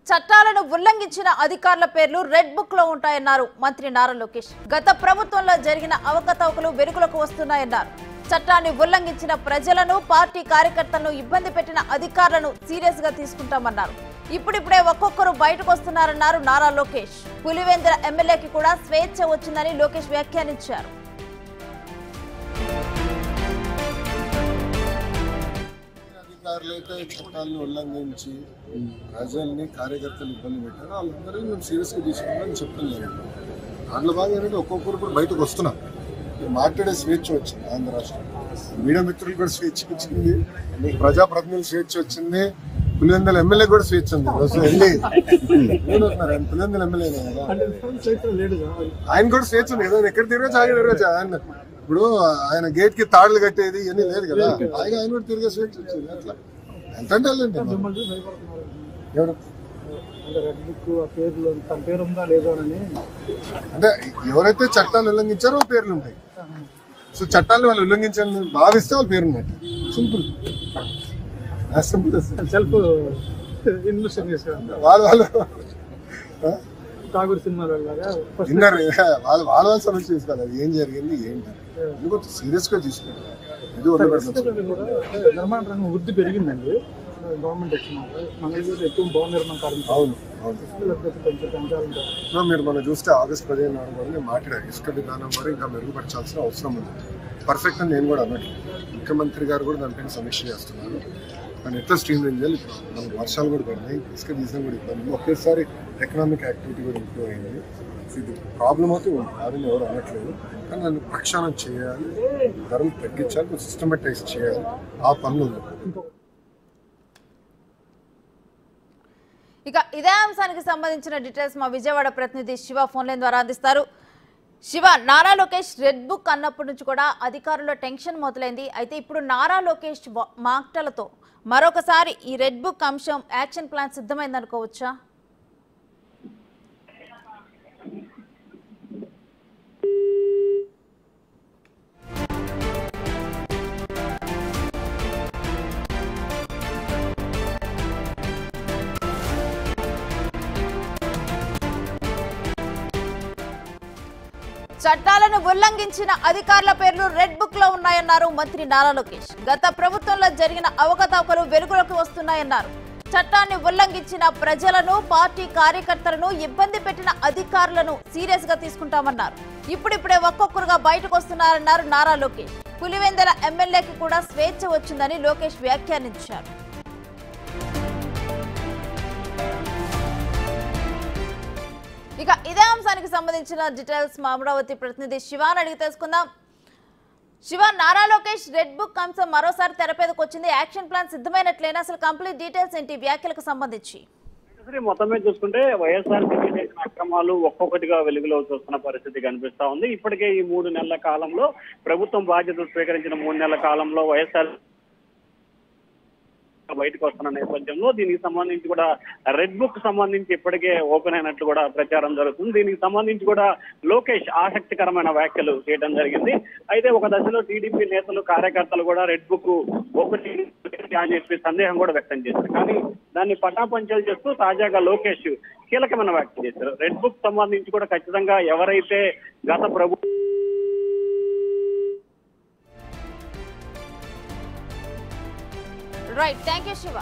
చట్టాలను ఉల్లంఘించిన అధికారుల పేర్లు రెడ్ బుక్ లో ఉంటాయన్నారు మంత్రి నారా లోకేష్. గత ప్రభుత్వంలో జరిగిన అవకతవకలు వెలుగులోకి వస్తున్నాయన్నారు. చట్టాన్ని ఉల్లంఘించిన ప్రజలను, పార్టీ కార్యకర్తలను ఇబ్బంది పెట్టిన అధికారులను సీరియస్ గా తీసుకుంటామన్నారు. ఇప్పుడిప్పుడే ఒక్కొక్కరు బయటకు వస్తున్నారన్నారు నారా లోకేష్. పులివెందుల ఎమ్మెల్యేకి కూడా స్వేచ్ఛ వచ్చిందని లోకేష్ వ్యాఖ్యానించారు. అధికారులైతే చట్టాలను ఉల్లంఘించి ప్రజల్ని, కార్యకర్తలు ఇబ్బంది పెట్టారు. వాళ్ళందరూ మేము సీరియస్గా తీసుకున్నామని చెప్తున్నాను. దాంట్లో భాగంగా ఏంటంటే ఒక్కొక్కరు కూడా బయటకు వస్తున్నాం. మాట్లాడే స్వేచ్ఛ వచ్చింది ఆంధ్ర రాష్ట్రం. మీడియా మిత్రులు కూడా స్వేచ్ఛ వచ్చింది, ప్రజాప్రతినిధులు స్వేచ్ఛ వచ్చింది, పులివెందుల ఎమ్మెల్యే కూడా స్వేచ్ఛ ఉంది. వెళ్ళి ఆయన పులివెందుల ఎమ్మెల్యేనే కదా, ఆయన కూడా స్వేచ్ఛ ఉంది కదా. ఎక్కడ తిరగచ్చు, ఆయన తిరగచ్చు. ఆయన ఇప్పుడు ఆయన గేట్ కి తాడులు కట్టేది ఇవన్నీ లేదు కదా, ఆయన కూడా తిరిగే స్వేచ్ఛ వచ్చింది. అట్లా ఎంతంటే ఎవరు అంటే ఎవరైతే చట్టాలు ఉల్లంఘించారో పేర్లు ఉంటాయి. సో చట్టాలు వాళ్ళు ఉల్లంఘించాలని భావిస్తే వాళ్ళ పేరు ఉన్నాయి. సింపుల్ సెల్ఫ్ ఇన్వెస్టిగేషన్ వాళ్ళు తాగుడు సినిమాలు విన్నారు. వాళ్ళ సమస్య తీసుకోవాలి. అది ఏం జరిగింది ఏంటి ఎందుకు సీరియస్ గా తీసుకోవాలి. ఇది నిర్మాణ రంగం వృద్ధి పెరిగిందండి. గవర్నమెంట్ వచ్చినాక మంగళగిరి ఎక్కువ భవన నిర్మాణ కార్మికులు. అవును మీరు మనం చూస్తే ఆగస్టు 15 నాడు కూడా నేను మాట్లాడాను. ఇసుక విధానం కూడా ఇంకా మెరుగుపరచాల్సిన అవసరం ఉంది. పర్ఫెక్ట్ అని నేను కూడా అన్నట్టు. ముఖ్యమంత్రి గారు కూడా దానిపైన సమీక్ష చేస్తున్నారు. కానీ ఎట్లా స్ట్రీమ్ లైన్ చేయాలి. ఇప్పుడు మనకు వర్షాలు కూడా పడినాయి, ఇసుక తీసిన కూడా ఇబ్బంది. ఒకేసారి ఎకనామిక్ యాక్టివిటీ కూడా ఇంప్రూవ్ అయింది. ఇది ప్రాబ్లం అయితే ఉంది, అదని ఎవరు అనట్లేదు. కానీ దాన్ని ప్రక్షాళన చేయాలి, ధరలు తగ్గించాలి, సిస్టమేటైజ్ చేయాలి. ఆ పనులు ఉంది. ఇక ఇదే అంశానికి సంబంధించిన డీటెయిల్స్ మా విజయవాడ ప్రతినిధి శివ ఫోన్ లైన్ ద్వారా అందిస్తారు. శివ, నారా లోకేష్ రెడ్ బుక్ అన్నప్పటి నుంచి కూడా అధికారుల్లో టెన్షన్ మొదలైంది. అయితే ఇప్పుడు నారా లోకేష్ మాటలతో మరొకసారి ఈ రెడ్ బుక్ అంశం యాక్షన్ ప్లాన్ సిద్ధమైంది అనుకోవచ్చా? చట్టాలను ఉల్లంఘించిన అధికారుల పేర్లు రెడ్ బుక్ లో ఉన్నాయన్నారు మంత్రి నారా లోకేష్. గత ప్రభుత్వంలో జరిగిన అవకతవకలు వెలుగులోకి వస్తున్నాయన్నారు. చట్టాన్ని ఉల్లంఘించిన ప్రజలను, పార్టీ కార్యకర్తలను ఇబ్బంది పెట్టిన అధికారులను సీరియస్ గా తీసుకుంటామన్నారు. ఇప్పుడిప్పుడే ఒక్కొక్కరుగా బయటకు వస్తున్నారన్నారు నారా లోకేష్. పులివెందుల ఎమ్మెల్యేకి కూడా స్వేచ్ఛ వచ్చిందని లోకేష్ వ్యాఖ్యానించారు. ఇక ఇదే అంశానికి సంబంధించిన డీటెయిల్స్ మా అమరావతి ప్రతినిధి శివాన్ అడిగి తెలుసుకుందాం. శివ, నారా లోకేష్ రెడ్ బుక్ అంశం మరోసారి తెరపేదకు వచ్చింది. యాక్షన్ ప్లాన్ సిద్ధమైనట్లేనా? అసలు కంప్లీట్ డీటెయిల్స్ ఏంటి వ్యాఖ్యలకు సంబంధించి? మొత్తం మీద చూసుకుంటే వైఎస్ఆర్సీపీ చేసిన అక్రమాలు ఒక్కొక్కటిగా వెలుగులో చూస్తున్న పరిస్థితి కనిపిస్తా ఉంది. ఇప్పటికే ఈ 3 నెలల కాలంలో ప్రభుత్వం బాధ్యతలు స్వీకరించిన 3 నెలల కాలంలో వైఎస్ఆర్ బయటకు వస్తున్న నేపథ్యంలో దీనికి సంబంధించి కూడా రెడ్ బుక్ సంబంధించి ఇప్పటికే ఓపెన్ అయినట్లు కూడా ప్రచారం జరుగుతుంది. దీనికి సంబంధించి కూడా లోకేష్ ఆసక్తికరమైన వ్యాఖ్యలు చేయడం జరిగింది. అయితే ఒక దశలో టీడీపీ నేతలు, కార్యకర్తలు కూడా రెడ్ బుక్ ఒకటి అని చెప్పి సందేహం కూడా వ్యక్తం చేశారు. కానీ దాన్ని పటాపంచలు చేస్తూ తాజాగా లోకేష్ కీలకమైన వ్యాఖ్య చేశారు. రెడ్ బుక్ సంబంధించి కూడా ఖచ్చితంగా ఎవరైతే గత ప్రభుత్వం రైట్, థ్యాంక్ యూ శివ.